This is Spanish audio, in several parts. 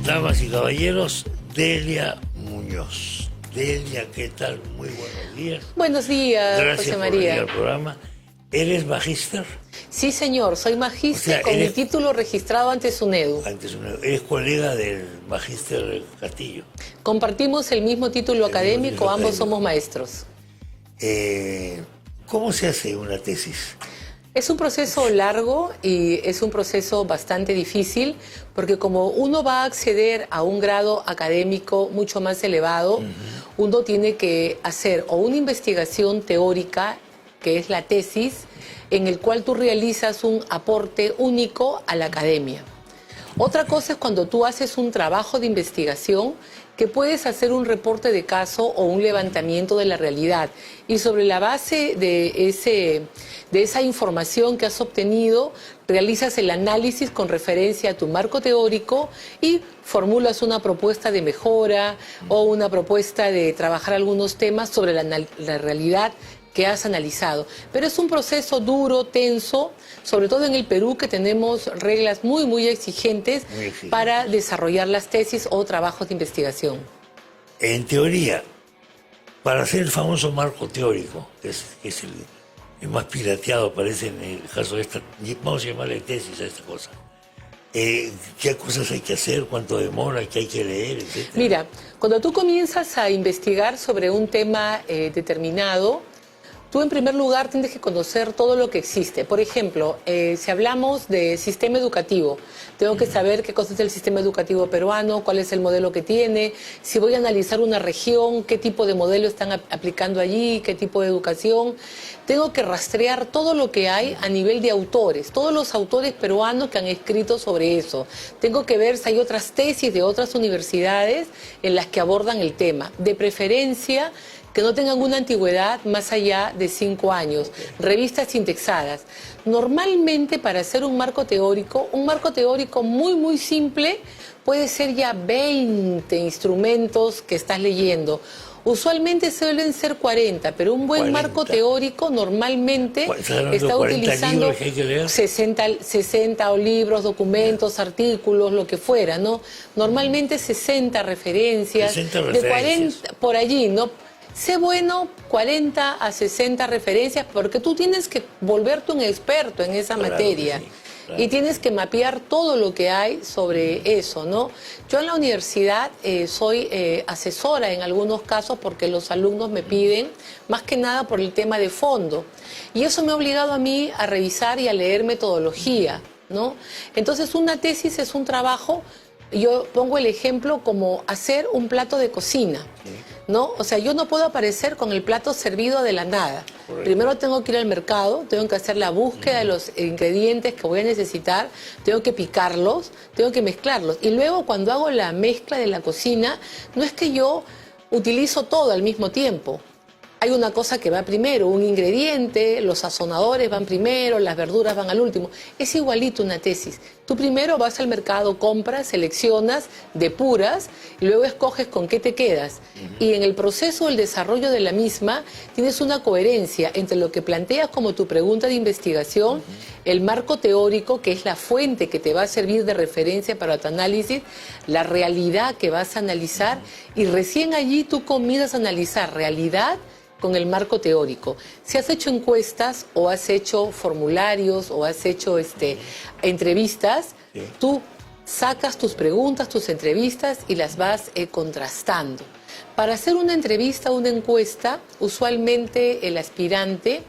Damas y caballeros, Delia Muñoz. Delia, ¿qué tal? Muy buenos días. Buenos días, Gracias José por María. venir al programa. ¿Eres magíster? Sí, señor, soy magíster, O sea, con mi título registrado ante SUNEDU. Eres colega del magíster Castillo. Compartimos el mismo título académico, ambos somos maestros. ¿Cómo se hace una tesis? Es un proceso largo y es un proceso bastante difícil porque como uno va a acceder a un grado académico mucho más elevado, uno tiene que hacer o una investigación teórica, que es la tesis, en el cual tú realizas un aporte único a la academia. Otra cosa es cuando tú haces un trabajo de investigación que puedes hacer un reporte de caso o un levantamiento de la realidad y sobre la base de esa información que has obtenido realizas el análisis con referencia a tu marco teórico y formulas una propuesta de mejora o una propuesta de trabajar algunos temas sobre la realidad que has analizado. Pero es un proceso duro, tenso, sobre todo en el Perú, que tenemos reglas muy exigentes para desarrollar las tesis o trabajos de investigación. En teoría, para hacer el famoso marco teórico, que es el más pirateado, parece en el caso de esta, vamos a llamarle tesis a esta cosa. ¿Qué cosas hay que hacer? ¿Cuánto demora? ¿Qué hay que leer? Etcétera. Mira, cuando tú comienzas a investigar sobre un tema determinado, tú en primer lugar tienes que conocer todo lo que existe. Por ejemplo, si hablamos de sistema educativo, tengo que saber qué cosa es el sistema educativo peruano, cuál es el modelo que tiene, si voy a analizar una región, qué tipo de modelo están aplicando allí, qué tipo de educación. Tengo que rastrear todo lo que hay a nivel de autores, todos los autores peruanos que han escrito sobre eso. Tengo que ver si hay otras tesis de otras universidades en las que abordan el tema. De preferencia, que no tengan una antigüedad más allá de 5 años, revistas indexadas. Normalmente para hacer un marco teórico muy simple puede ser ya 20 instrumentos que estás leyendo. Usualmente suelen ser 40, pero un buen 40. marco teórico normalmente está utilizando 60 libros, documentos, artículos, lo que fuera, ¿no? Normalmente 60 referencias, 60 de referencias. 40 por allí, ¿no? Sé bueno 40 a 60 referencias porque tú tienes que volverte un experto en esa materia. Sí, claro. Y tienes que mapear todo lo que hay sobre eso, ¿no? Yo en la universidad soy asesora en algunos casos porque los alumnos me piden, más que nada por el tema de fondo. Y eso me ha obligado a mí a revisar y a leer metodología, ¿no? Entonces una tesis es un trabajo, yo pongo el ejemplo como hacer un plato de cocina, ¿no? O sea, yo no puedo aparecer con el plato servido de la nada. Correcto. Primero tengo que ir al mercado, tengo que hacer la búsqueda de los ingredientes que voy a necesitar, tengo que picarlos, tengo que mezclarlos. Y luego cuando hago la mezcla de la cocina, no es que yo utilizo todo al mismo tiempo. Hay una cosa que va primero, un ingrediente, los sazonadores van primero, las verduras van al último. Es igualito una tesis. Tú primero vas al mercado, compras, seleccionas, depuras y luego escoges con qué te quedas. Y en el proceso del desarrollo de la misma tienes una coherencia entre lo que planteas como tu pregunta de investigación, el marco teórico, que es la fuente que te va a servir de referencia para tu análisis, la realidad que vas a analizar y recién allí tú comienzas a analizar realidad con el marco teórico. Si has hecho encuestas o has hecho formularios o has hecho entrevistas, tú sacas tus preguntas, tus entrevistas y las vas contrastando. Para hacer una entrevista o una encuesta, usualmente el aspirante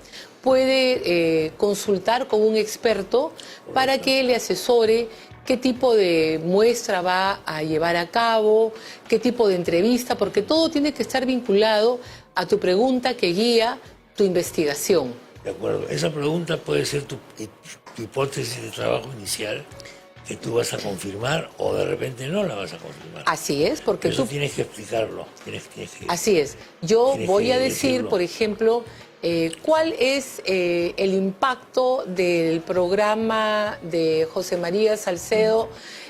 puede consultar con un experto para que le asesore qué tipo de muestra va a llevar a cabo, qué tipo de entrevista, porque todo tiene que estar vinculado a tu pregunta que guía tu investigación. De acuerdo. Esa pregunta puede ser tu hipótesis de trabajo inicial que tú vas a confirmar o de repente no la vas a confirmar. Así es, porque Eso tú... tienes que explicarlo. Así es. Yo tienes voy que a decir, decirlo. por ejemplo, cuál es el impacto del programa de José María Salcedo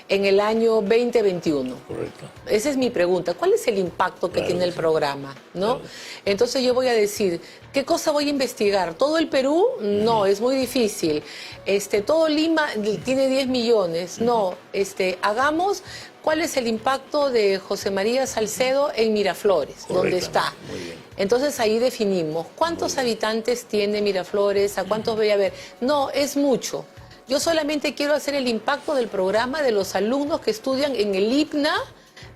en el año 2021. Correcto. Esa es mi pregunta. ¿Cuál es el impacto que Claro tiene que el sí. programa? ¿No? Claro. Entonces yo voy a decir, ¿qué cosa voy a investigar? ¿Todo el Perú? No, es muy difícil. Todo Lima tiene 10 millones. No, hagamos ¿cuál es el impacto de José María Salcedo en Miraflores? ¿Dónde está? Muy bien. Entonces ahí definimos cuántos habitantes tiene Miraflores, a cuántos voy a ver. No, es mucho. Yo solamente quiero hacer el impacto del programa de los alumnos que estudian en el IPNA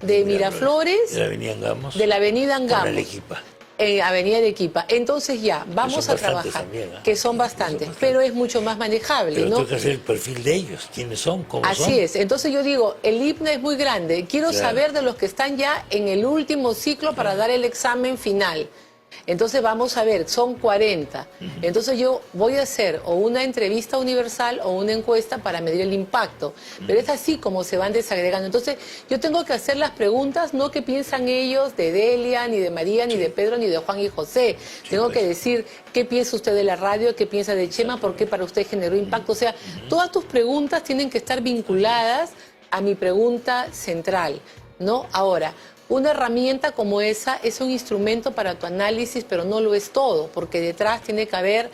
de Miraflores, de la Avenida Angamos, de la Avenida Angamos, con Arequipa. Avenida Arequipa. Entonces ya, vamos a trabajar, también, ¿eh? que son bastantes, pero es mucho más manejable, Pero ¿no? tengo que hacer el perfil de ellos, quiénes son, cómo son. Así es, entonces yo digo, el IPNA es muy grande, quiero saber de los que están ya en el último ciclo para dar el examen final. Entonces vamos a ver, son 40. Entonces yo voy a hacer o una entrevista universal o una encuesta para medir el impacto. Pero es así como se van desagregando. Entonces yo tengo que hacer las preguntas, no que piensan ellos de Delia, ni de María, ni de Pedro, ni de Juan y José. Tengo que decir qué piensa usted de la radio, qué piensa de Chema, por qué para usted generó impacto. O sea, todas tus preguntas tienen que estar vinculadas a mi pregunta central, ¿no? Ahora, una herramienta como esa es un instrumento para tu análisis, pero no lo es todo, porque detrás tiene que haber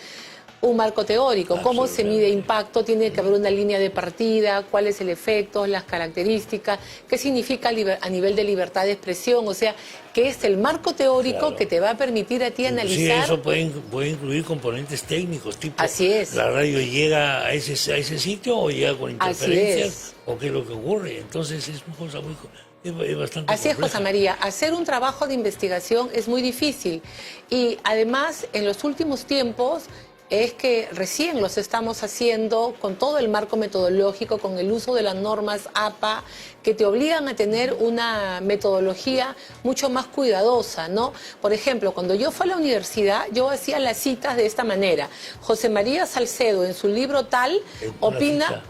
un marco teórico, cómo se mide impacto, tiene que haber una línea de partida, cuál es el efecto, las características, qué significa a nivel de libertad de expresión, o sea, que es el marco teórico que te va a permitir a ti analizar. Sí, eso puede incluir componentes técnicos, tipo, Así es. ¿la radio llega a ese sitio o llega con interferencias? ¿O qué es lo que ocurre? Entonces es una cosa muy... Es bastante Así es, compleja. José María. Hacer un trabajo de investigación es muy difícil y además en los últimos tiempos es que recién los estamos haciendo con todo el marco metodológico, con el uso de las normas APA, que te obligan a tener una metodología mucho más cuidadosa, ¿no? Por ejemplo, cuando yo fui a la universidad, yo hacía las citas de esta manera. José María Salcedo, en su libro tal, opina...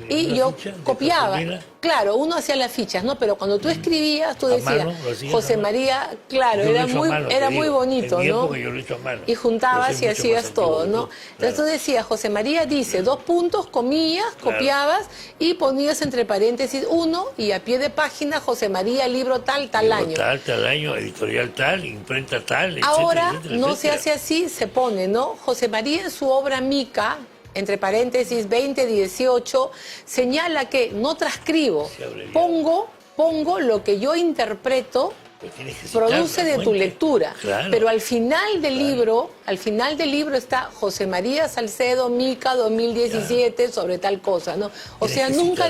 Y yo copiaba. Claro, uno hacía las fichas, ¿no? Pero cuando tú escribías, tú decías, José María, claro, era muy bonito, ¿no? Y juntabas y hacías todo, ¿no? Entonces tú decías, José María dice, 2 puntos, comillas, copiabas y ponías entre paréntesis 1 y a pie de página, José María, libro tal año. Tal año, editorial tal, imprenta tal, etcétera. Ahora no se hace así, se pone, ¿no? José María en su obra Mica, entre paréntesis 2018, señala que no transcribo, pongo lo que yo interpreto, produce de tu lectura, pero al final del libro, está José María Salcedo, Mica 2017, sobre tal cosa, ¿no? O sea, nunca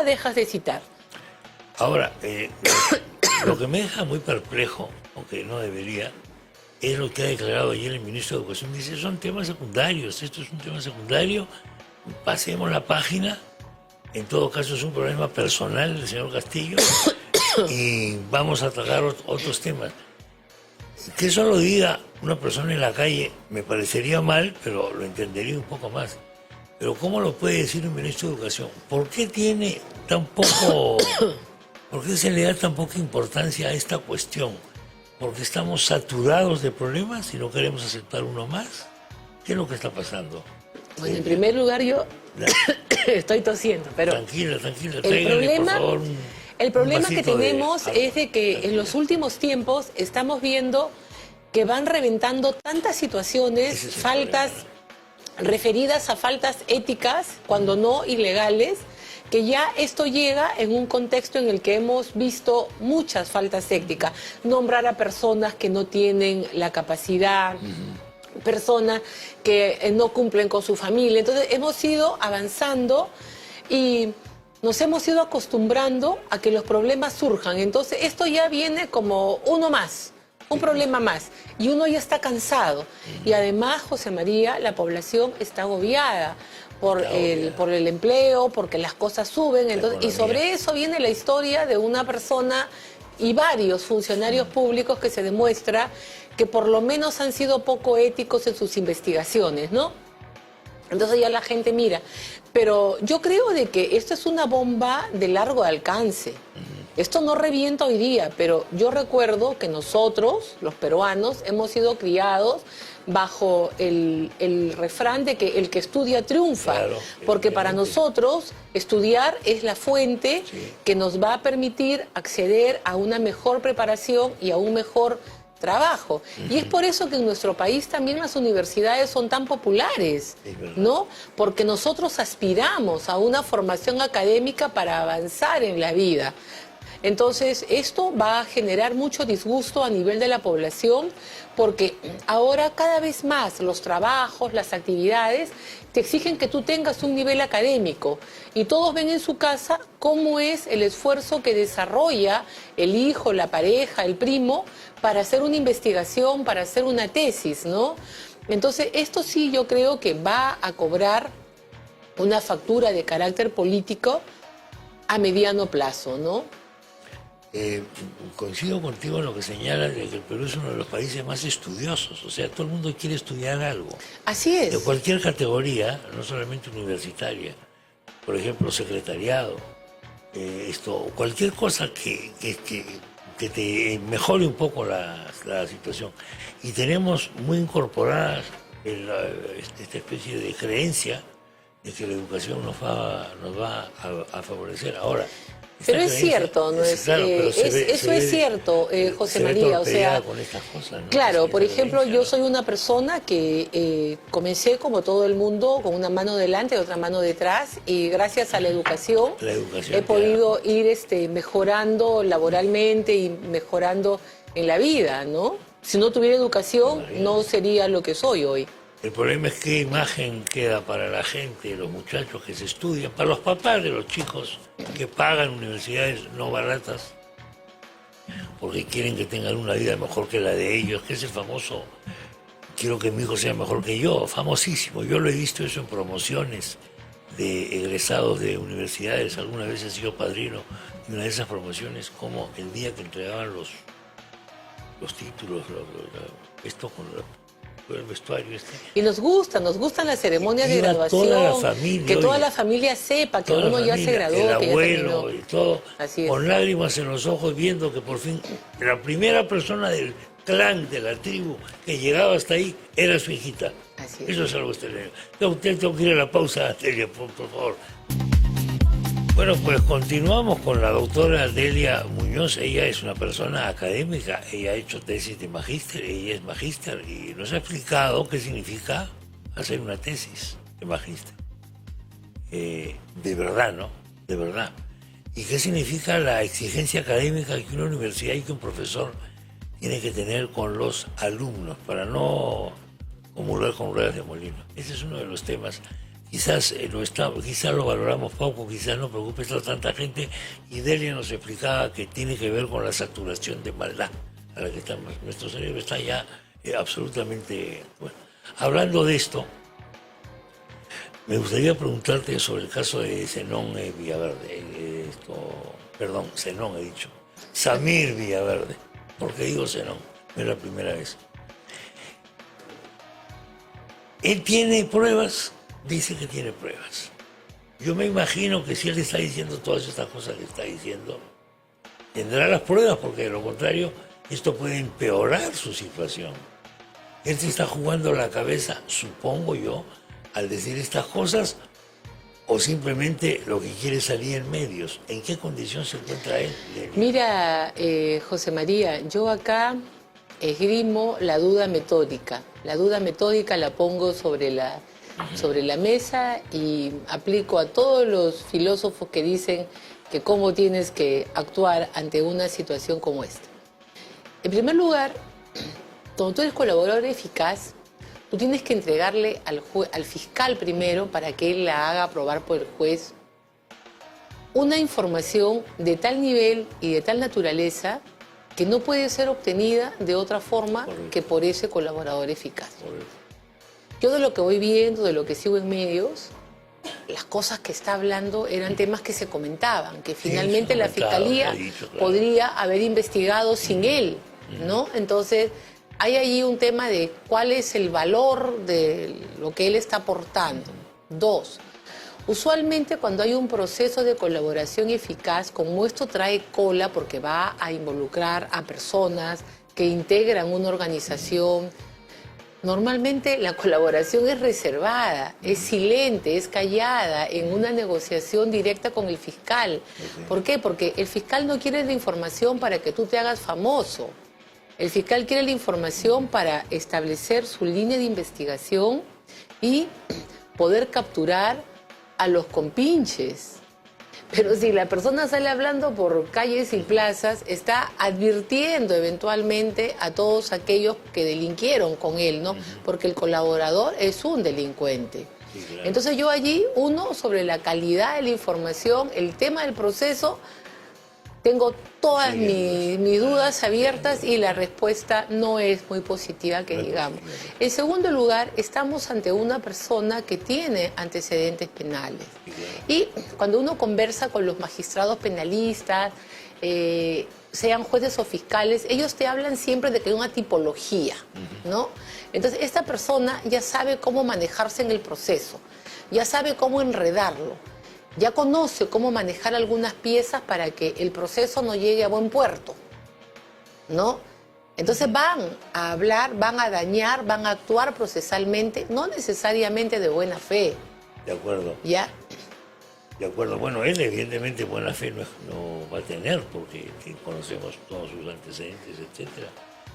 dejas de citar. Ahora, lo que me deja muy perplejo, aunque no debería, es lo que ha declarado ayer el ministro de Educación. Dice, son temas secundarios, esto es un tema secundario, pasemos la página, en todo caso es un problema personal del señor Castillo y vamos a tratar otros temas. Que eso lo diga una persona en la calle me parecería mal, pero lo entendería un poco más. Pero ¿cómo lo puede decir un ministro de Educación? ¿Por qué se le da tan poca importancia a esta cuestión? ¿Porque estamos saturados de problemas y no queremos aceptar uno más? ¿Qué es lo que está pasando? Bueno, en primer lugar yo estoy tosiendo, pero... Tranquila, tráigale, por favor, el problema que tenemos es de que en los últimos tiempos estamos viendo que van reventando tantas situaciones, faltas referidas a faltas éticas, cuando no ilegales, que ya esto llega en un contexto en el que hemos visto muchas faltas éticas. Nombrar a personas que no tienen la capacidad, personas que no cumplen con su familia. Entonces hemos ido avanzando y nos hemos ido acostumbrando a que los problemas surjan. Entonces esto ya viene como uno más, un problema más, y uno ya está cansado. Y además, José María, la población está agobiada por el empleo, porque las cosas suben, entonces, y sobre eso viene la historia de una persona y varios funcionarios públicos que se demuestra que por lo menos han sido poco éticos en sus investigaciones, ¿no? Entonces ya la gente mira. Pero yo creo de que esto es una bomba de largo alcance. Esto no revienta hoy día, pero yo recuerdo que nosotros, los peruanos, hemos sido criados bajo el refrán de que el que estudia triunfa, porque para nosotros estudiar es la fuente que nos va a permitir acceder a una mejor preparación y a un mejor trabajo. Y es por eso que en nuestro país también las universidades son tan populares, ¿no? Porque nosotros aspiramos a una formación académica para avanzar en la vida. Entonces, esto va a generar mucho disgusto a nivel de la población, porque ahora cada vez más los trabajos, las actividades, te exigen que tú tengas un nivel académico. Y todos ven en su casa cómo es el esfuerzo que desarrolla el hijo, la pareja, el primo, para hacer una investigación, para hacer una tesis, ¿no? Entonces, esto sí yo creo que va a cobrar una factura de carácter político a mediano plazo, ¿no? Coincido contigo en lo que señala de que el Perú es uno de los países más estudiosos, o sea, todo el mundo quiere estudiar algo. Así es. De cualquier categoría, no solamente universitaria, por ejemplo, secretariado, cualquier cosa que te mejore un poco la situación. Y tenemos muy incorporada esta especie de creencia de que la educación nos va a favorecer. Ahora, pero es cierto, ¿no es? Claro, eso es cierto, José María, o sea, con estas cosas, ¿no? claro, Sí, por ejemplo, yo ¿no? soy una persona que comencé como todo el mundo con una mano delante y otra mano detrás, y gracias a la educación he podido ir mejorando laboralmente y mejorando en la vida, ¿no? Si no tuviera educación, no sería lo que soy hoy. El problema es qué imagen queda para la gente, los muchachos que se estudian, para los papás de los chicos que pagan universidades no baratas, porque quieren que tengan una vida mejor que la de ellos, que es el famoso, quiero que mi hijo sea mejor que yo, famosísimo. Yo lo he visto eso en promociones de egresados de universidades, alguna vez he sido padrino de una de esas promociones, como el día que entregaban los títulos, esto con el vestuario y nos gustan las ceremonias de graduación, toda la familia, que toda la familia sepa que uno ya se graduó, el que abuelo y todo, con lágrimas en los ojos, viendo que por fin la primera persona del clan, de la tribu que llegaba hasta ahí era su hijita. Así es. Eso es algo extraordinario. Tengo que ir a la pausa, Delia, por favor. Bueno, pues continuamos con la doctora Delia Muñoz. Ella es una persona académica, ella ha hecho tesis de magíster, ella es magíster y nos ha explicado qué significa hacer una tesis de magíster. De verdad, ¿no? De verdad. Y qué significa la exigencia académica que una universidad y que un profesor tiene que tener con los alumnos para no comulgar con ruedas de molino. Ese es uno de los temas. Quizás lo valoramos poco, quizás no preocupe a tanta gente, y Delia nos explicaba que tiene que ver con la saturación de maldad a la que estamos. Nuestro cerebro está ya absolutamente... Bueno, hablando de esto, me gustaría preguntarte sobre el caso de Zenón Villaverde. Zenón he dicho. Samir Villaverde. ¿Por qué digo Zenón? No es la primera vez. Él tiene pruebas. Dice que tiene pruebas. Yo me imagino que si él está diciendo todas estas cosas que está diciendo, tendrá las pruebas, porque de lo contrario, esto puede empeorar su situación. Él se está jugando la cabeza, supongo yo, al decir estas cosas, o simplemente lo que quiere salir en medios. ¿En qué condición se encuentra él? Mira, José María, yo acá esgrimo la duda metódica. La duda metódica la pongo sobre la mesa y aplico a todos los filósofos que dicen que cómo tienes que actuar ante una situación como esta. En primer lugar, cuando tú eres colaborador eficaz, tú tienes que entregarle al fiscal primero, para que él la haga aprobar por el juez, una información de tal nivel y de tal naturaleza que no puede ser obtenida de otra forma que por ese colaborador eficaz. Yo de lo que voy viendo, de lo que sigo en medios, las cosas que está hablando eran temas que se comentaban, que finalmente la Fiscalía podría haber investigado sin él, ¿no? Entonces, hay allí un tema de cuál es el valor de lo que él está aportando. Dos, usualmente cuando hay un proceso de colaboración eficaz, como esto trae cola porque va a involucrar a personas que integran una organización, normalmente la colaboración es reservada, es silente, es callada en una negociación directa con el fiscal. ¿Por qué? Porque el fiscal no quiere la información para que tú te hagas famoso. El fiscal quiere la información para establecer su línea de investigación y poder capturar a los compinches. Pero si la persona sale hablando por calles y plazas, está advirtiendo eventualmente a todos aquellos que delinquieron con él, ¿no? Porque el colaborador es un delincuente. Sí, claro. Entonces yo allí, uno, sobre la calidad de la información, el tema del proceso, tengo todas mis dudas abiertas y la respuesta no es muy positiva, que digamos. En segundo lugar, estamos ante una persona que tiene antecedentes penales. Y cuando uno conversa con los magistrados penalistas, sean jueces o fiscales, ellos te hablan siempre de que hay una tipología, ¿no? Entonces, esta persona ya sabe cómo manejarse en el proceso, ya sabe cómo enredarlo, ya conoce cómo manejar algunas piezas para que el proceso no llegue a buen puerto, ¿no? Entonces van a hablar, van a dañar, van a actuar procesalmente, no necesariamente de buena fe. De acuerdo. ¿Ya? De acuerdo. Bueno, él evidentemente buena fe no va a tener porque conocemos todos sus antecedentes, etcétera.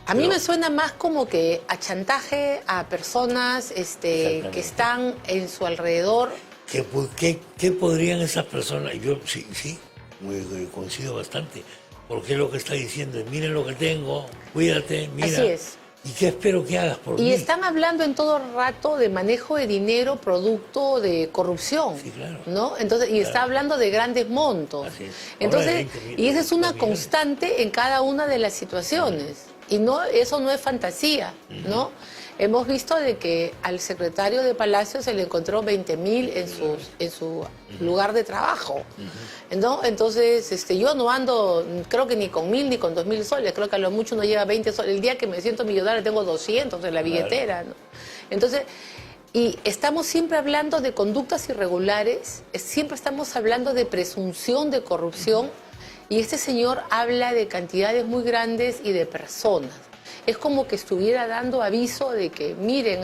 A mí me suena más como que a chantaje a personas que están en su alrededor. ¿Qué podrían esas personas? Yo sí, coincido bastante, porque lo que está diciendo es, miren lo que tengo, cuídate, mira. Así es. ¿Y qué espero que hagas por mí? Y están hablando en todo rato de manejo de dinero producto de corrupción, sí, claro, ¿no? Entonces, y está hablando de grandes montos. Así es. Entonces, 20.000, y esa es una 2 millones. constante en cada una de las situaciones. Y no, eso no es fantasía, ¿no? Hemos visto de que al secretario de Palacio se le encontró 20.000 en su lugar de trabajo, ¿no? Entonces, yo no ando, creo que ni con 1.000 ni con 2.000 soles, creo que a lo mucho no llega 20 soles. El día que me siento millonaria tengo 200 en la billetera, ¿no? Entonces, y estamos siempre hablando de conductas irregulares, siempre estamos hablando de presunción de corrupción, y este señor habla de cantidades muy grandes y de personas. Es como que estuviera dando aviso de que, miren,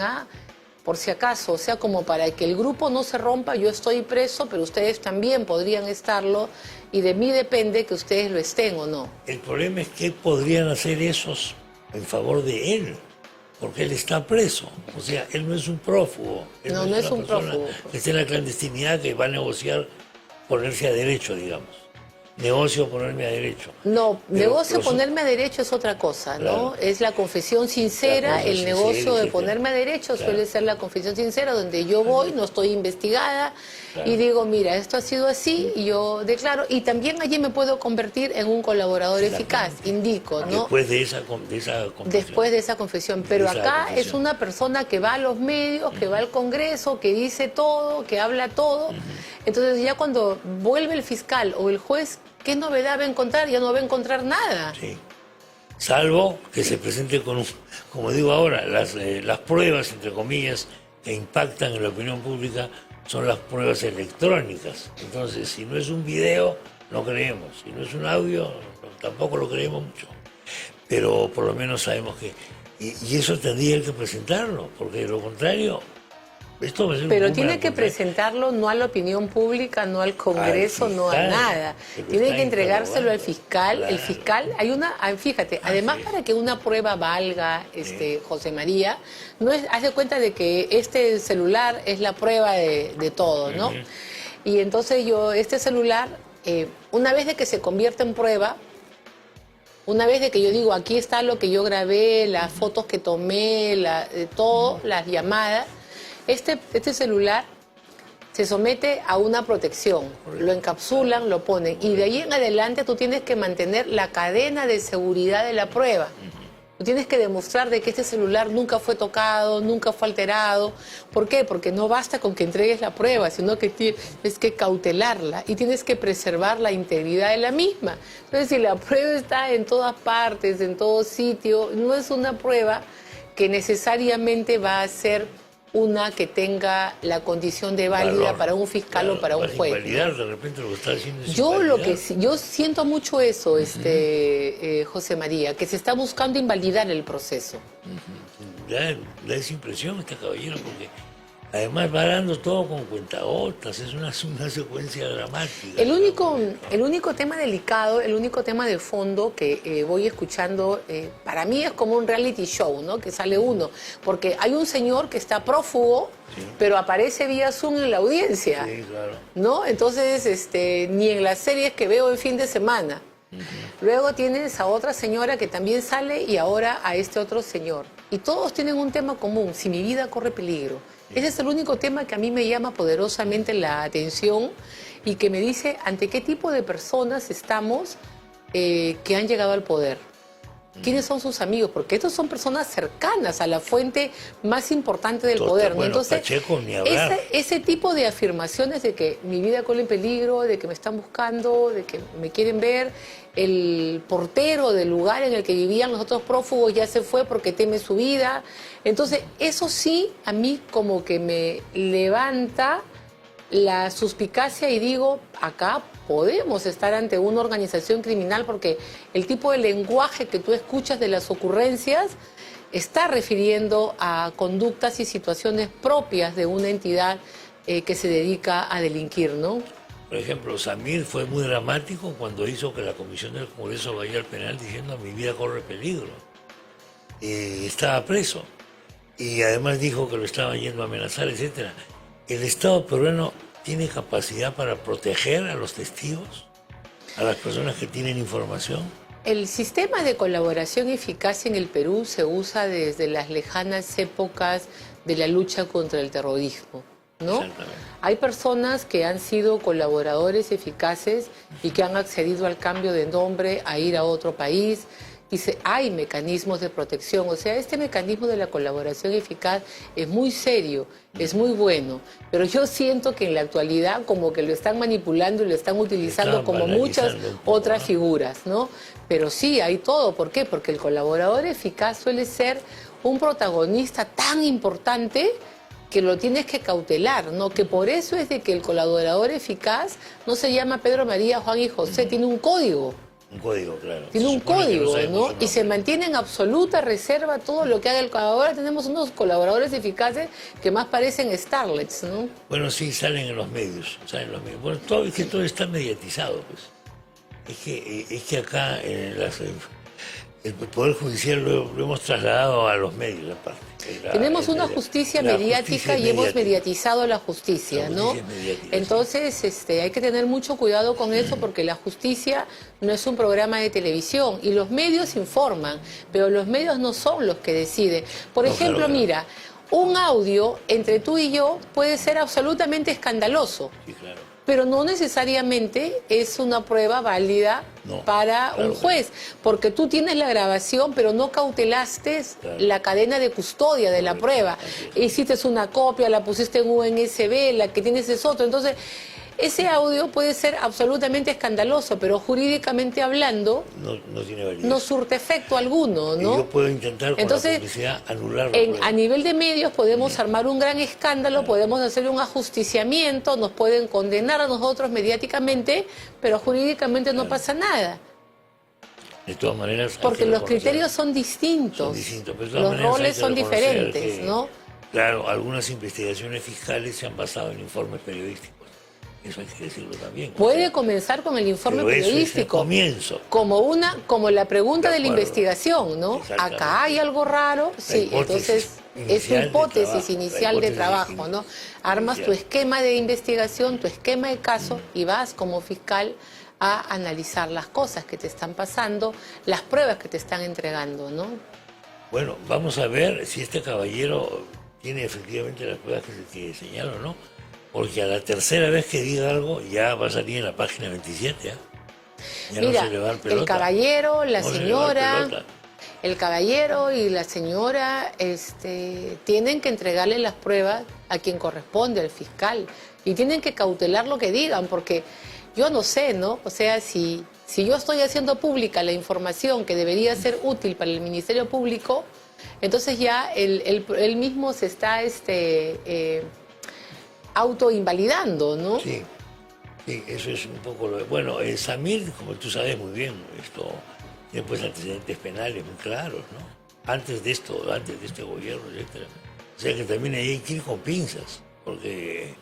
por si acaso, o sea, como para que el grupo no se rompa, yo estoy preso, pero ustedes también podrían estarlo, y de mí depende que ustedes lo estén o no. El problema es que podrían hacer esos en favor de él, porque él está preso. O sea, él no es un prófugo. Él No es un una persona prófugo. que está en la clandestinidad, que va a negociar ponerse a derecho, digamos. Negocio ponerme a derecho. No, Pero negocio ponerme a derecho es otra cosa, ¿no? Claro. Es la confesión sincera, La el negocio de etcétera. ponerme a derecho Claro. suele ser la confesión sincera, donde yo voy, no estoy investigada, Claro. y digo, mira, esto ha sido así, y yo declaro, y también allí me puedo convertir en un colaborador eficaz, indico, ¿no? Después de esa confesión. Después de esa confesión. Pero esa acá confesión. es una persona que va a los medios, que va al Congreso, que dice todo, que habla todo. Entonces ya cuando vuelve el fiscal o el juez, ¿qué novedad va a encontrar? Ya no va a encontrar nada. Sí. Salvo que se presente con, como digo ahora, las pruebas, entre comillas, que impactan en la opinión pública son las pruebas electrónicas. Entonces, si no es un video, no creemos. Si no es un audio, tampoco lo creemos mucho. Pero por lo menos sabemos que... Y eso tendría él que presentarlo, porque de lo contrario... Esto va a ser un Pero boomerang tiene que contra él. presentarlo no a la opinión pública, no al Congreso, Al no a fiscal, nada. que lo Tiene está que entregárselo al interrogando. fiscal. Claro. El fiscal, fíjate, además sí. para que una prueba valga, José María, no es, haz de cuenta de que este celular es la prueba de todo, ¿no? Y entonces este celular, una vez de que se convierte en prueba, una vez de que yo digo, aquí está lo que yo grabé, las fotos que tomé, todo, las llamadas, este celular se somete a una protección, lo encapsulan, lo ponen, y de ahí en adelante tú tienes que mantener la cadena de seguridad de la prueba. Tú tienes que demostrar de que este celular nunca fue tocado, nunca fue alterado. ¿Por qué? Porque no basta con que entregues la prueba, sino que tienes que cautelarla y tienes que preservar la integridad de la misma. Entonces, si la prueba está en todas partes, en todo sitio, no es una prueba que necesariamente va a ser una que tenga la condición de válida Valor. para un fiscal o para un Vas a juez. invalidar, de repente lo que está haciendo es Yo siento mucho eso, José María, que se está buscando invalidar el proceso. Da esa impresión este caballero, porque Además va dando todo con cuentagotas, es una secuencia dramática. El único tema delicado, el único tema de fondo que voy escuchando, para mí es como un reality show, ¿no? Que sale uno, porque hay un señor que está prófugo, sí, pero aparece vía Zoom en la audiencia, sí, claro, ¿no? Entonces, ni en las series que veo en fin de semana. Luego tienes a otra señora que también sale y ahora a este otro señor. Y todos tienen un tema común: si mi vida corre peligro. Ese es el único tema que a mí me llama poderosamente la atención y que me dice ante qué tipo de personas estamos que han llegado al poder. ¿Quiénes son sus amigos? Porque estos son personas cercanas a la fuente más importante del poder, ¿no? Bueno, Entonces, Pacheco, ni hablar. Ese tipo de afirmaciones de que mi vida corre en peligro, de que me están buscando, de que me quieren ver, el portero del lugar en el que vivían los otros prófugos ya se fue porque teme su vida. Entonces, eso sí, a mí como que me levanta la suspicacia y digo, acá podemos estar ante una organización criminal porque el tipo de lenguaje que tú escuchas de las ocurrencias está refiriendo a conductas y situaciones propias de una entidad que se dedica a delinquir, ¿no? Por ejemplo, Samir fue muy dramático cuando hizo que la Comisión del Congreso vaya al penal diciendo mi vida corre peligro. Estaba preso y además dijo que lo estaban yendo a amenazar, etc. ¿El Estado peruano tiene capacidad para proteger a los testigos, a las personas que tienen información? El sistema de colaboración eficaz en el Perú se usa desde las lejanas épocas de la lucha contra el terrorismo, ¿no? Hay personas que han sido colaboradores eficaces y que han accedido al cambio de nombre, a ir a otro país. Hay mecanismos de protección, o sea, este mecanismo de la colaboración eficaz es muy serio, es muy bueno, pero yo siento que en la actualidad como que lo están manipulando y lo están utilizando como muchas otras figuras, ¿no? Pero sí, hay todo. ¿Por qué? Porque el colaborador eficaz suele ser un protagonista tan importante que lo tienes que cautelar, ¿no? Que por eso es de que el colaborador eficaz no se llama Pedro, María, Juan y José, tiene un código. Un código, claro. Tiene un código, ¿no? Y se mantiene en absoluta reserva todo lo que haga el colaborador. Ahora tenemos unos colaboradores eficaces que más parecen starlets, ¿no? Bueno, sí, salen en los medios, Bueno, es que todo está mediatizado, pues. Es que acá el Poder Judicial lo hemos trasladado a los medios, aparte. Tenemos una justicia mediática y hemos mediatizado la justicia, ¿no? Entonces, hay que tener mucho cuidado con eso porque la justicia no es un programa de televisión y los medios informan, pero los medios no son los que deciden. Por ejemplo, mira, un audio entre tú y yo puede ser absolutamente escandaloso. Sí, claro. Pero no necesariamente es una prueba válida para un juez, porque tú tienes la grabación, pero no cautelaste la cadena de custodia de la prueba. Hiciste una copia, la pusiste en USB, la que tienes es otro. Entonces, ese audio puede ser absolutamente escandaloso, pero jurídicamente hablando no tiene validez. No surte efecto alguno, ¿no? Y yo puedo intentar con la publicidad anularlo. A nivel de medios podemos armar un gran escándalo, podemos hacer un ajusticiamiento, nos pueden condenar a nosotros mediáticamente, pero jurídicamente no pasa nada. De todas maneras, porque los criterios son distintos, los roles son diferentes, ¿no? Claro, algunas investigaciones fiscales se han basado en informes periodísticos. Eso hay que decirlo también. Puede comenzar con el informe periodístico. Comienzo. Como la pregunta de la investigación, ¿no? Acá hay algo raro, sí, entonces es una hipótesis inicial de trabajo, ¿no? Armas tu esquema de investigación, tu esquema de caso y vas como fiscal a analizar las cosas que te están pasando, las pruebas que te están entregando, ¿no? Bueno, vamos a ver si este caballero tiene efectivamente las pruebas que señala o no. Porque a la tercera vez que diga algo ya va a salir en la página 27. Ya mira, no se le va a dar pelota. El caballero, la señora, el caballero y la señora tienen que entregarle las pruebas a quien corresponde, al fiscal. Y tienen que cautelar lo que digan, porque yo no sé, ¿no? O sea, si yo estoy haciendo pública la información que debería ser útil para el Ministerio Público, entonces ya él mismo se está autoinvalidando, ¿no? Sí, eso es un poco lo de... Bueno, Samir, como tú sabes muy bien, tiene pues antecedentes penales muy claros, ¿no? Antes de este gobierno, etc. O sea que también ahí hay que ir con pinzas, porque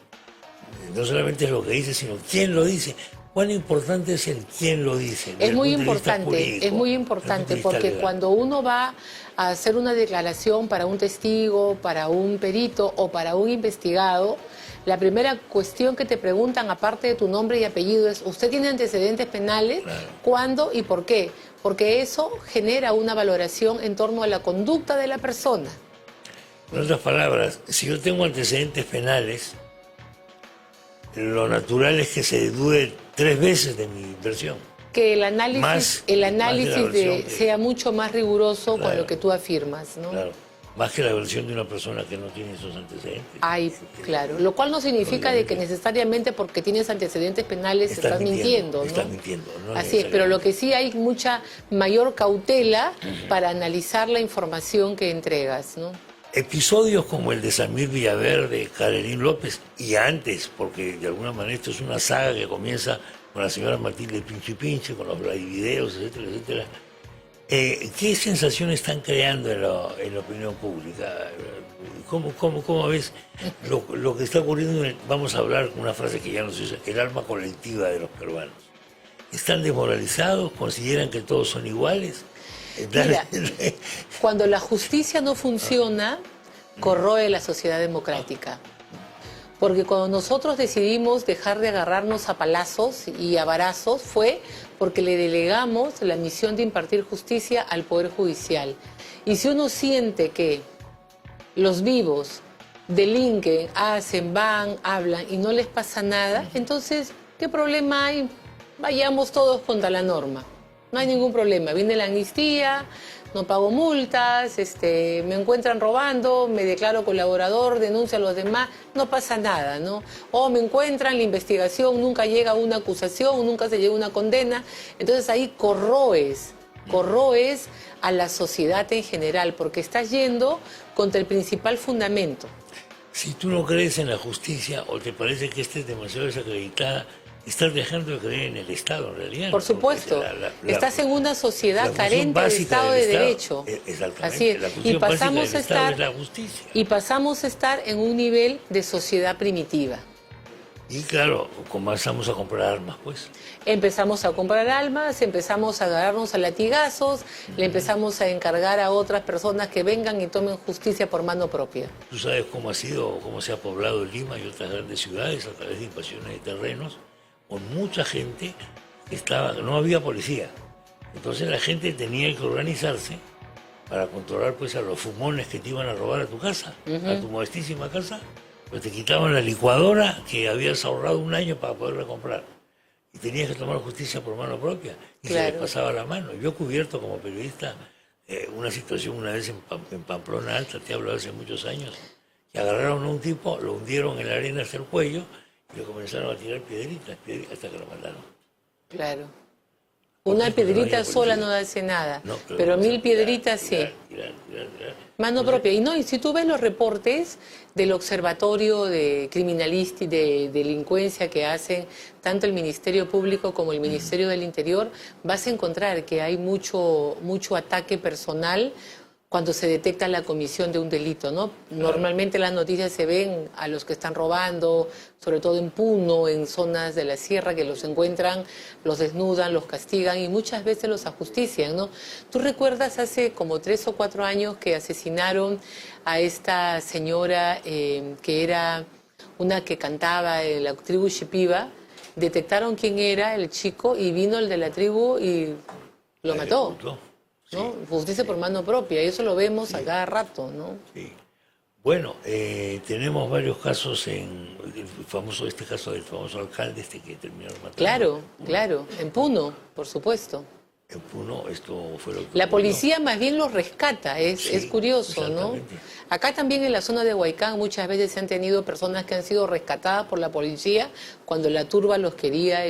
no solamente es lo que dice, sino quién lo dice. ¿Cuán importante es el quién lo dice? Es muy importante porque legal. cuando uno va a hacer una declaración para un testigo, para un perito o para un investigado, la primera cuestión que te preguntan, aparte de tu nombre y apellido, es ¿usted tiene antecedentes penales? Claro. ¿Cuándo y por qué? Porque eso genera una valoración en torno a la conducta de la persona. En otras palabras, si yo tengo antecedentes penales, lo natural es que se dude 3 veces de mi versión. Que el análisis, sea mucho más riguroso claro, con lo que tú afirmas, ¿no? Claro, más que la versión de una persona que no tiene esos antecedentes. Ay, claro. Lo cual no significa de que necesariamente porque tienes antecedentes penales estás mintiendo, ¿no? Estás mintiendo, ¿no? Así es, pero lo que sí hay mucha mayor cautela para analizar la información que entregas, ¿no? Episodios como el de Samir Villaverde, Karenín López, y antes, porque de alguna manera esto es una saga que comienza con la señora Matilde Pinche Pinche, con los videos, etcétera, etcétera. ¿Qué sensaciones están creando en la opinión pública? ¿Cómo ves lo que está ocurriendo? Vamos a hablar con una frase que ya nos usa, el alma colectiva de los peruanos. ¿Están desmoralizados? ¿Consideran que todos son iguales? Mira, cuando la justicia no funciona, corroe la sociedad democrática. Porque cuando nosotros decidimos dejar de agarrarnos a palazos y a varazos fue porque le delegamos la misión de impartir justicia al Poder Judicial. Y si uno siente que los vivos delinquen, hacen, van, hablan y no les pasa nada, entonces, ¿qué problema hay? Vayamos todos contra la norma. No hay ningún problema. Viene la amnistía, no pago multas, me encuentran robando, me declaro colaborador, denuncio a los demás, no pasa nada, ¿no? O me encuentran, la investigación, nunca llega a una acusación, nunca se llega a una condena. Entonces ahí corroes a la sociedad en general, porque estás yendo contra el principal fundamento. Si tú no crees en la justicia o te parece que esta es demasiado desacreditada, estás dejando de creer en el Estado, en realidad. Por supuesto. Estás en una sociedad carente de Estado de Derecho. Exactamente. Así es. La función básica del Estado es la justicia. Y pasamos a estar en un nivel de sociedad primitiva. Y claro, comenzamos a comprar armas, pues. Empezamos a comprar armas, empezamos a agarrarnos a latigazos, le empezamos a encargar a otras personas que vengan y tomen justicia por mano propia. Tú sabes cómo ha sido, cómo se ha poblado Lima y otras grandes ciudades a través de invasiones de terrenos, con mucha gente que no había policía. Entonces la gente tenía que organizarse para controlar pues a los fumones que te iban a robar a tu casa, a tu modestísima casa, pues te quitaban la licuadora que habías ahorrado un año para poderla comprar. Y tenías que tomar justicia por mano propia. Y se les pasaba la mano. Yo he cubierto como periodista una situación una vez en Pamplona Alta, te hablo hace muchos años, que agarraron a un tipo, lo hundieron en la arena hasta el cuello, y le comenzaron a tirar piedritas hasta que lo mataron. Claro. Una piedrita sola no hace nada, no, pero 1000 piedritas sí. Tirar. Mano propia. Y si tú ves los reportes del Observatorio de Criminalística y de Delincuencia que hacen tanto el Ministerio Público como el Ministerio del Interior, vas a encontrar que hay mucho ataque personal cuando se detecta la comisión de un delito, ¿no? Normalmente las noticias se ven a los que están robando, sobre todo en Puno, en zonas de la sierra, que los encuentran, los desnudan, los castigan y muchas veces los ajustician, ¿no? ¿Tú recuerdas hace como 3 o 4 años que asesinaron a esta señora que era una que cantaba en la tribu Shipiba? Detectaron quién era el chico y vino el de la tribu y lo mató. ¿No? Sí. Justicia por mano propia, y eso lo vemos a cada rato, ¿no? Sí. Bueno, tenemos varios casos este caso del famoso alcalde que terminaron matando. Claro, en Puno, por supuesto. En Puno esto fue lo que la policía más bien los rescata, es curioso, ¿no? Acá también en la zona de Huaycán muchas veces se han tenido personas que han sido rescatadas por la policía cuando la turba los quería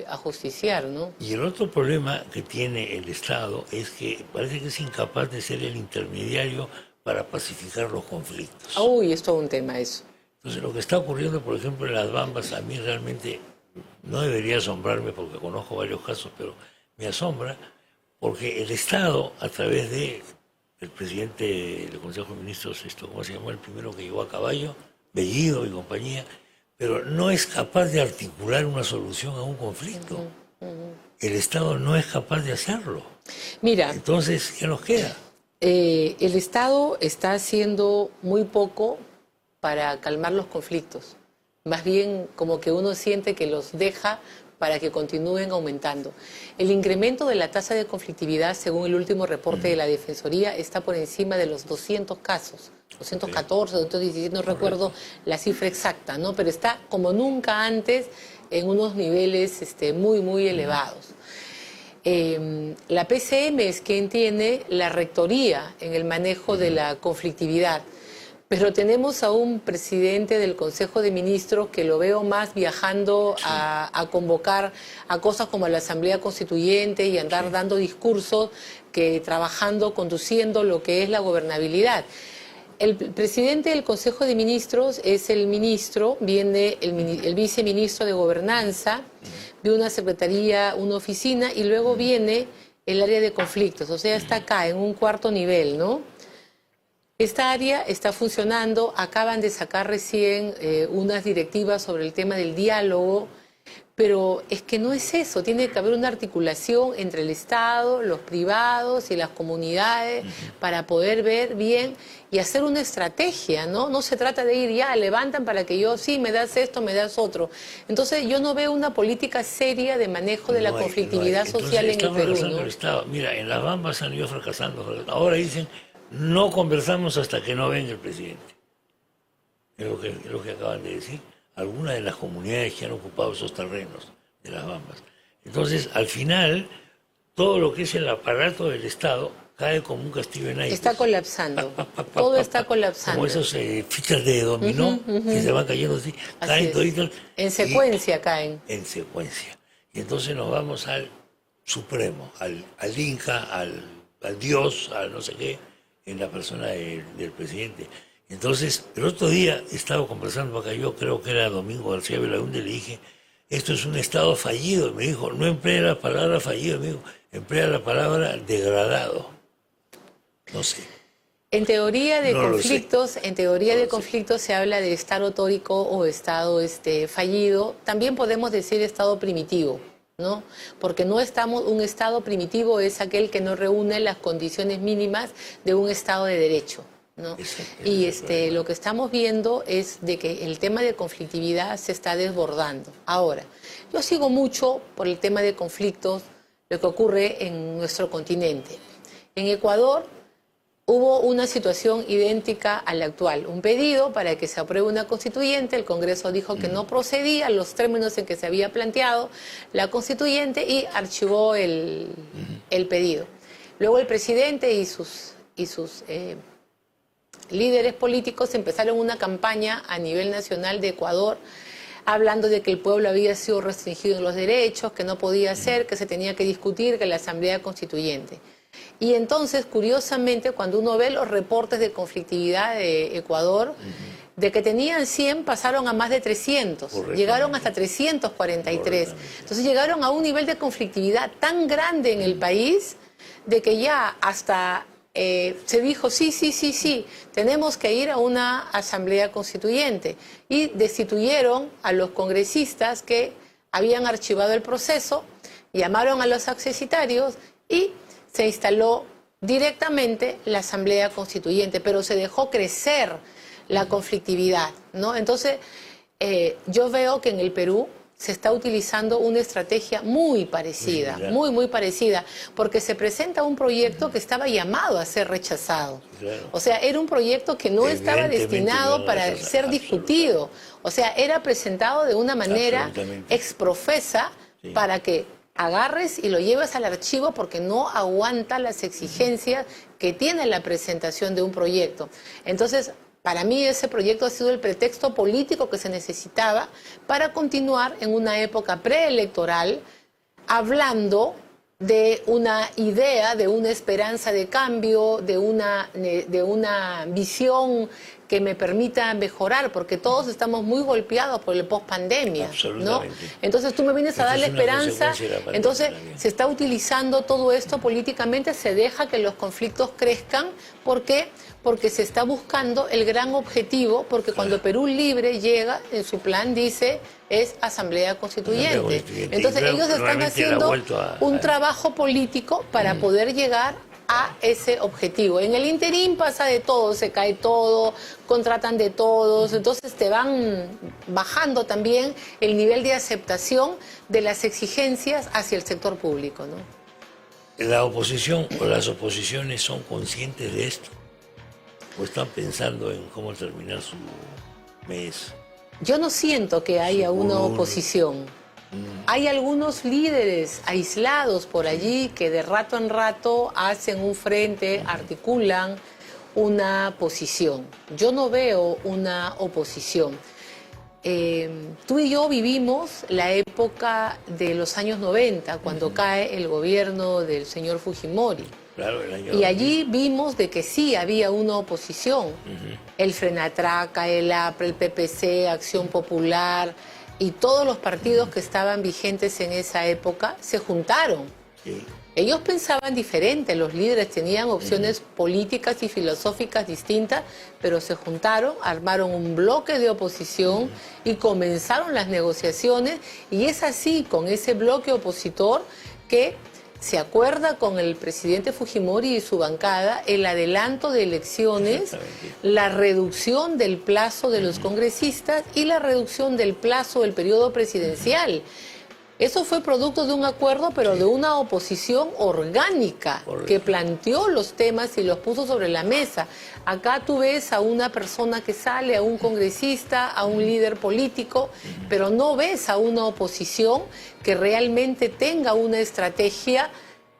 ajusticiar, ¿no? Y el otro problema que tiene el Estado es que parece que es incapaz de ser el intermediario para pacificar los conflictos. Uy, es todo un tema eso. Entonces lo que está ocurriendo, por ejemplo, en Las Bambas, a mí realmente no debería asombrarme porque conozco varios casos, pero me asombra porque el Estado, a través de el presidente del Consejo de Ministros, ¿cómo se llamó? El primero que llegó a caballo, Bellido y compañía, pero no es capaz de articular una solución a un conflicto. El Estado no es capaz de hacerlo. Mira, entonces, ¿qué nos queda? El Estado está haciendo muy poco para calmar los conflictos. Más bien como que uno siente que los deja para que continúen aumentando. El incremento de la tasa de conflictividad, según el último reporte de la Defensoría, está por encima de los 200 casos. 214, 217, no recuerdo la cifra exacta, ¿no? Pero está como nunca antes en unos niveles muy, muy elevados. La PCM es quien tiene la rectoría en el manejo de la conflictividad, pero tenemos a un presidente del Consejo de Ministros que lo veo más viajando a convocar a cosas como la Asamblea Constituyente y andar dando discursos que trabajando, conduciendo lo que es la gobernabilidad. El presidente del Consejo de Ministros es el ministro, viene el viceministro de Gobernanza, de una secretaría, una oficina, y luego viene el área de conflictos, o sea, está acá en un cuarto nivel, ¿no? Esta área está funcionando, acaban de sacar recién unas directivas sobre el tema del diálogo, pero es que no es eso, tiene que haber una articulación entre el Estado, los privados y las comunidades para poder ver bien y hacer una estrategia, ¿no? No se trata de ir ya, levantan para que yo, sí, me das esto, me das otro. Entonces yo no veo una política seria de manejo de la conflictividad social en el Perú, ¿no? El Estado. Mira, en Las Bambas han ido fracasando. Ahora dicen, no conversamos hasta que no venga el presidente. Es lo que acaban de decir algunas de las comunidades que han ocupado esos terrenos de Las Bambas. Entonces, al final, todo lo que es el aparato del Estado cae como un castillo en aire. Está colapsando. Todo está colapsando. Como esas fichas de dominó que se van cayendo así, caen toditos. En secuencia caen. En secuencia. Y entonces nos vamos al Supremo, al Inca, al Dios, al no sé qué, en la persona del presidente. Entonces, el otro día estaba conversando acá, yo creo que era Domingo García Belaúnde, le dije, esto es un Estado fallido. Y me dijo, no emplea la palabra fallido, me dijo, emplea la palabra degradado. No sé. En teoría de conflictos se habla de Estado tórico o Estado fallido. También podemos decir Estado primitivo, ¿no? Porque no estamos, un Estado primitivo es aquel que no reúne las condiciones mínimas de un Estado de derecho, ¿no? Y lo que estamos viendo es de que el tema de conflictividad se está desbordando. Ahora, yo sigo mucho por el tema de conflictos lo que ocurre en nuestro continente. En Ecuador hubo una situación idéntica a la actual, un pedido para que se apruebe una constituyente, el Congreso dijo que no procedía a los términos en que se había planteado la constituyente y archivó el pedido. Luego el presidente y sus líderes políticos empezaron una campaña a nivel nacional de Ecuador hablando de que el pueblo había sido restringido en los derechos, que no podía ser, que se tenía que discutir, que la Asamblea Constituyente. Y entonces, curiosamente, cuando uno ve los reportes de conflictividad de Ecuador, de que tenían 100 pasaron a más de 300, llegaron hasta 343. Entonces llegaron a un nivel de conflictividad tan grande en el país de que ya hasta se dijo, sí, tenemos que ir a una asamblea constituyente. Y destituyeron a los congresistas que habían archivado el proceso, llamaron a los accesitarios y se instaló directamente la asamblea constituyente, pero se dejó crecer la conflictividad, ¿no? Entonces, yo veo que en el Perú se está utilizando una estrategia muy parecida, muy parecida, porque se presenta un proyecto que estaba llamado a ser rechazado. O sea, era un proyecto que no estaba destinado para ser discutido. O sea, era presentado de una manera exprofesa para que agarres y lo lleves al archivo porque no aguanta las exigencias que tiene la presentación de un proyecto. Entonces, para mí ese proyecto ha sido el pretexto político que se necesitaba para continuar en una época preelectoral hablando de una idea, de una esperanza de cambio, de una visión que me permita mejorar, porque todos estamos muy golpeados por el post-pandemia, ¿no? Absolutamente. Entonces tú me vienes a Esta darle es una esperanza, consecuencia de la pandemia entonces también. se está utilizando todo esto políticamente, se deja que los conflictos crezcan, ¿por qué? Porque se está buscando el gran objetivo, porque cuando Perú Libre llega, en su plan dice, es Asamblea Constituyente. Entonces Y ellos están realmente la ha haciendo vuelto un trabajo político para poder llegar a ese objetivo. En el interín pasa de todo, se cae todo, contratan de todos, entonces te van bajando también el nivel de aceptación de las exigencias hacia el sector público, ¿no? ¿La oposición o las oposiciones son conscientes de esto? ¿O están pensando en cómo terminar su mes? Yo no siento que haya una Seguro. oposición. Hay algunos líderes aislados por allí que de rato en rato hacen un frente, articulan una posición. Yo no veo una oposición. Tú y yo vivimos la época de los años 90, cuando cae el gobierno del señor Fujimori. Claro, el año Y allí vimos de que sí había una oposición. El Frenatraca, el APRE, el PPC, Acción Popular y todos los partidos que estaban vigentes en esa época se juntaron. Sí. Ellos pensaban diferente, los líderes tenían opciones políticas y filosóficas distintas, pero se juntaron, armaron un bloque de oposición y comenzaron las negociaciones, y es así, con ese bloque opositor, que se acuerda con el presidente Fujimori y su bancada el adelanto de elecciones, Exactamente. la reducción del plazo de los congresistas y la reducción del plazo del periodo presidencial. Eso fue producto de un acuerdo, pero de una oposición orgánica Correcto. que planteó los temas y los puso sobre la mesa. Acá tú ves a una persona que sale, a un congresista, a un líder político, pero no ves a una oposición que realmente tenga una estrategia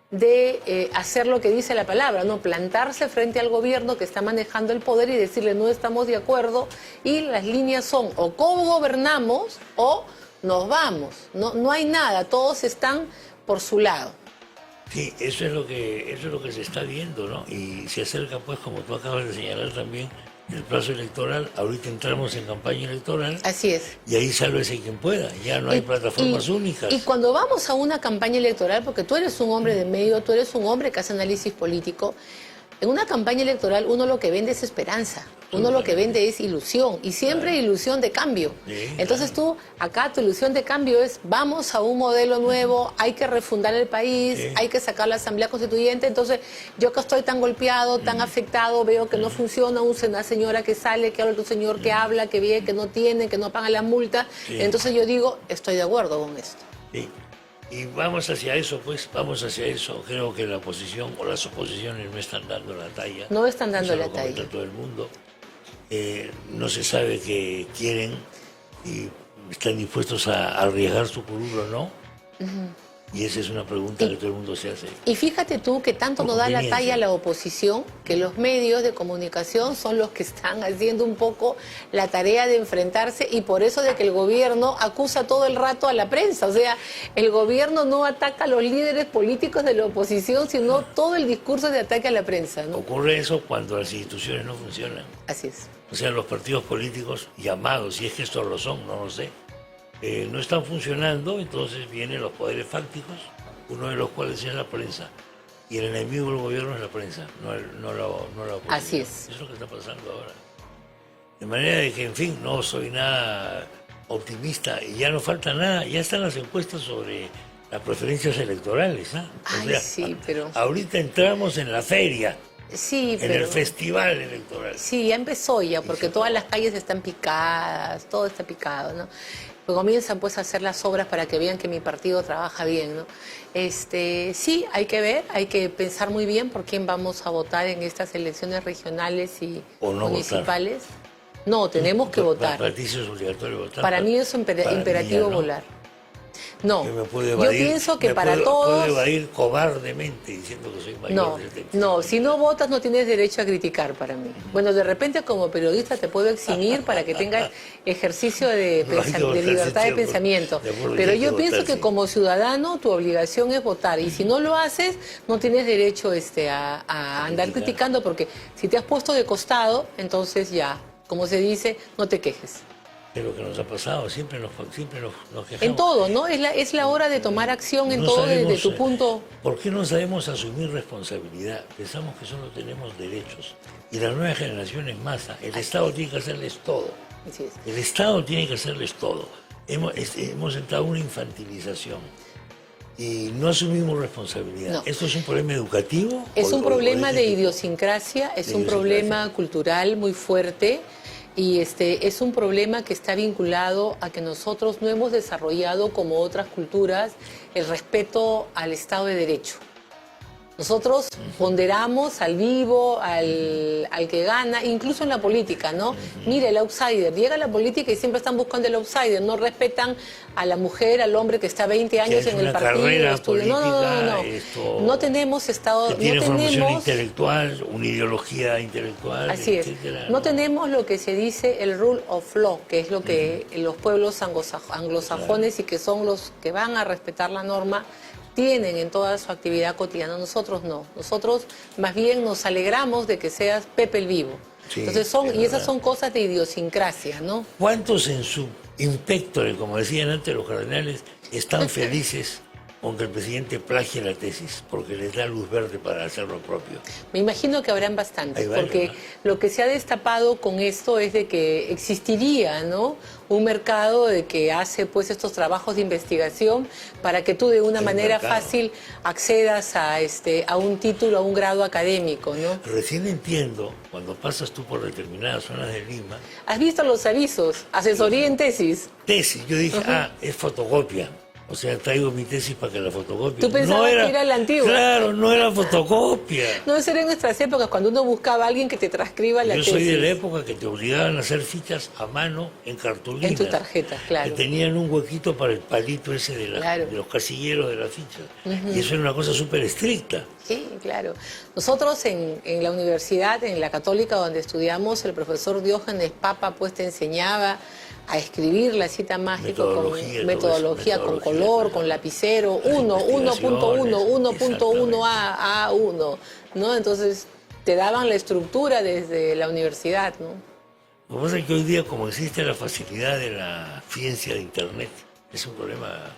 de hacer lo que dice la palabra, no plantarse frente al gobierno que está manejando el poder y decirle no estamos de acuerdo, y las líneas son o cogobernamos o nos vamos. No hay nada, todos están por su lado. Sí, eso es lo que se está viendo, ¿no? Y se acerca, pues, como tú acabas de señalar también, el plazo electoral. Ahorita entramos en campaña electoral Así es. y ahí sálvese quien pueda. Ya no hay plataformas únicas. Y cuando vamos a una campaña electoral, porque tú eres un hombre de medio, tú eres un hombre que hace análisis político, en una campaña electoral uno lo que vende es esperanza, uno lo que vende es ilusión, y siempre ilusión de cambio. Sí, Entonces tú, acá tu ilusión de cambio es, vamos a un modelo nuevo, hay que refundar el país, Sí. hay que sacar la Asamblea Constituyente. Entonces yo que estoy tan golpeado, tan afectado, veo que no funciona, una señora que sale, que habla, otro señor que habla, que ve, que no tiene, que no paga la multa. Sí. Entonces yo digo, estoy de acuerdo con esto. Sí. Y vamos hacia eso, pues, vamos hacia eso. Creo que la oposición o las oposiciones no están dando la talla. No están dando Eso la lo comenta talla. todo el mundo. No se sabe qué quieren y están dispuestos a arriesgar su curul o no. Y esa es una pregunta que todo el mundo se hace. Y fíjate tú que tanto Por no da la conveniencia. talla la oposición, que los medios de comunicación son los que están haciendo un poco la tarea de enfrentarse, y por eso de que el gobierno acusa todo el rato a la prensa. O sea, el gobierno no ataca a los líderes políticos de la oposición, sino todo el discurso de ataque a la prensa, ¿no? Ocurre eso cuando las instituciones no funcionan. Así es. O sea, los partidos políticos llamados, si es que estos lo son, no lo sé, no están funcionando, entonces vienen los poderes fácticos, uno de los cuales es la prensa. Y el enemigo del gobierno es la prensa, no la oposición. Así es. Eso es lo que está pasando ahora. De manera de que, en fin, no soy nada optimista y ya no falta nada, ya están las encuestas sobre las preferencias electorales. ¿Ah? Ay, sí, pero... Ahorita entramos en la feria, Sí, en pero... el festival electoral. Sí, ya empezó ya, porque todas las calles están picadas, todo está picado, ¿no? Pues comienzan pues a hacer las obras para que vean que mi partido trabaja bien, ¿no? Sí, hay que ver, hay que pensar muy bien por quién vamos a votar en estas elecciones regionales y O no municipales. No, tenemos que votar. Para ti eso es obligatorio votar. Para mí es Para mí imperativo ya no. volar. No, Que me puedo yo evadir, pienso que me para puedo todos... evadir cobardemente diciendo que soy mayor No, de 70. no, si no votas no tienes derecho a criticar para mí. Bueno, de repente como periodista te puedo eximir para que tengas ejercicio de, No hay que votar, libertad de sí, pensamiento. de acuerdo, Pero hay que yo pienso votar, que sí. como ciudadano tu obligación es votar, y si no lo haces no tienes derecho a andar criticar. criticando, porque si te has puesto de costado, entonces ya como se dice, no te quejes. Es lo que nos ha pasado, siempre nos quejamos. En todo, ¿no? Es la hora de tomar acción en todo desde tu punto. ¿Por qué no sabemos asumir responsabilidad? Pensamos que solo tenemos derechos. Y las nuevas generaciones más. El Estado tiene que hacerles todo. Así es. El Estado tiene que hacerles todo. Hemos entrado en una infantilización. Y no asumimos responsabilidad. No. ¿Esto es un problema educativo? Es un problema de tipo? idiosincrasia, es un problema cultural muy fuerte. Y es un problema que está vinculado a que nosotros no hemos desarrollado, como otras culturas, el respeto al Estado de Derecho. Nosotros ponderamos al vivo, al que gana, incluso en la política, ¿no? Mira, el outsider. Llega a la política y siempre están buscando el outsider. No respetan a la mujer, al hombre que está 20 años en el partido. No. No tenemos Estado... Que tiene no formación tenemos, intelectual, una ideología intelectual, así etcétera. es. No tenemos lo que se dice el rule of law, que es lo que los pueblos anglosajones y que son los que van a respetar la norma, tienen en toda su actividad cotidiana. Nosotros no. Nosotros más bien nos alegramos de que seas Pepe el Vivo. Sí, entonces esas son cosas de idiosincrasia, ¿no? ¿Cuántos en su impectore, como decían antes los cardenales, están felices con que el presidente plagie la tesis porque les da luz verde para hacer lo propio? Me imagino que habrán bastantes, Varios, porque ¿no? lo que se ha destapado con esto es de que existiría, ¿no?, un mercado de que hace pues estos trabajos de investigación para que tú de una manera fácil accedas a un título, a un grado académico, ¿no? Recién entiendo, cuando pasas tú por determinadas zonas de Lima... ¿Has visto los avisos? Asesoría en tesis. Tesis, yo dije, es fotocopia. O sea, traigo mi tesis para que la fotocopie. ¿Tú pensabas que era la antigua? Claro, no era fotocopia. No, eso era en nuestras épocas, cuando uno buscaba a alguien que te transcriba la tesis. Yo soy de la época que te obligaban a hacer fichas a mano en cartulina. En tu tarjeta, claro. Que tenían un huequito para el palito ese de los casilleros de las fichas. Y eso era una cosa súper estricta. Sí, claro. Nosotros en la universidad, en la Católica donde estudiamos, el profesor Diógenes Papa pues te enseñaba a escribir la cita mágica con metodología, con color, con lapicero, 1.1, 1.1 A1, ¿no? Entonces te daban la estructura desde la universidad, ¿no? Lo que pasa es que hoy día, como existe la facilidad de la ciencia de Internet, es un problema...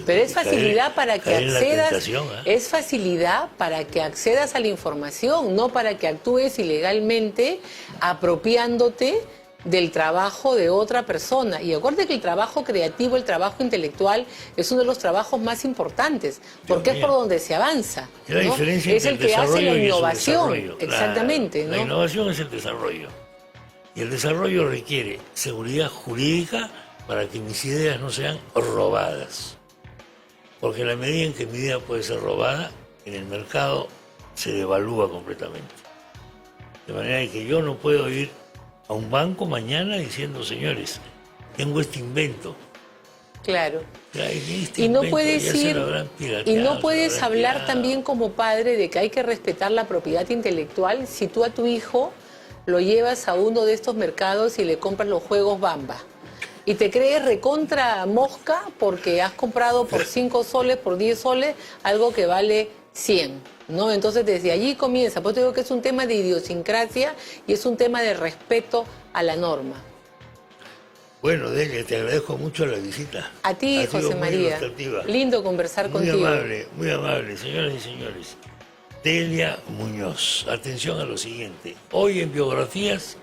Pero es facilidad para que accedas, ¿eh? es facilidad para que accedas a la información, no para que actúes ilegalmente apropiándote del trabajo de otra persona. Y acuérdate que el trabajo creativo, el trabajo intelectual es uno de los trabajos más importantes, porque es por donde se avanza, ¿no? La diferencia es el que hace la innovación, La exactamente, ¿no? innovación es el desarrollo. Y el desarrollo requiere seguridad jurídica para que mis ideas no sean robadas. Porque en la medida en que mi idea puede ser robada, en el mercado se devalúa completamente. De manera que yo no puedo ir a un banco mañana diciendo, señores, tengo este invento. Claro. Este y no invento puedes ir, y no puedes hablar también como padre de que hay que respetar la propiedad intelectual si tú a tu hijo lo llevas a uno de estos mercados y le compras los juegos Bamba. Y te crees recontra mosca porque has comprado por 5 soles, por 10 soles, algo que vale 100, ¿no? Entonces desde allí comienza. Por eso digo que es un tema de idiosincrasia y es un tema de respeto a la norma. Bueno, Delia, te agradezco mucho la visita. A ti, José María. Lindo conversar contigo. Muy amable, señoras y señores. Delia Muñoz. Atención a lo siguiente. Hoy en Biografías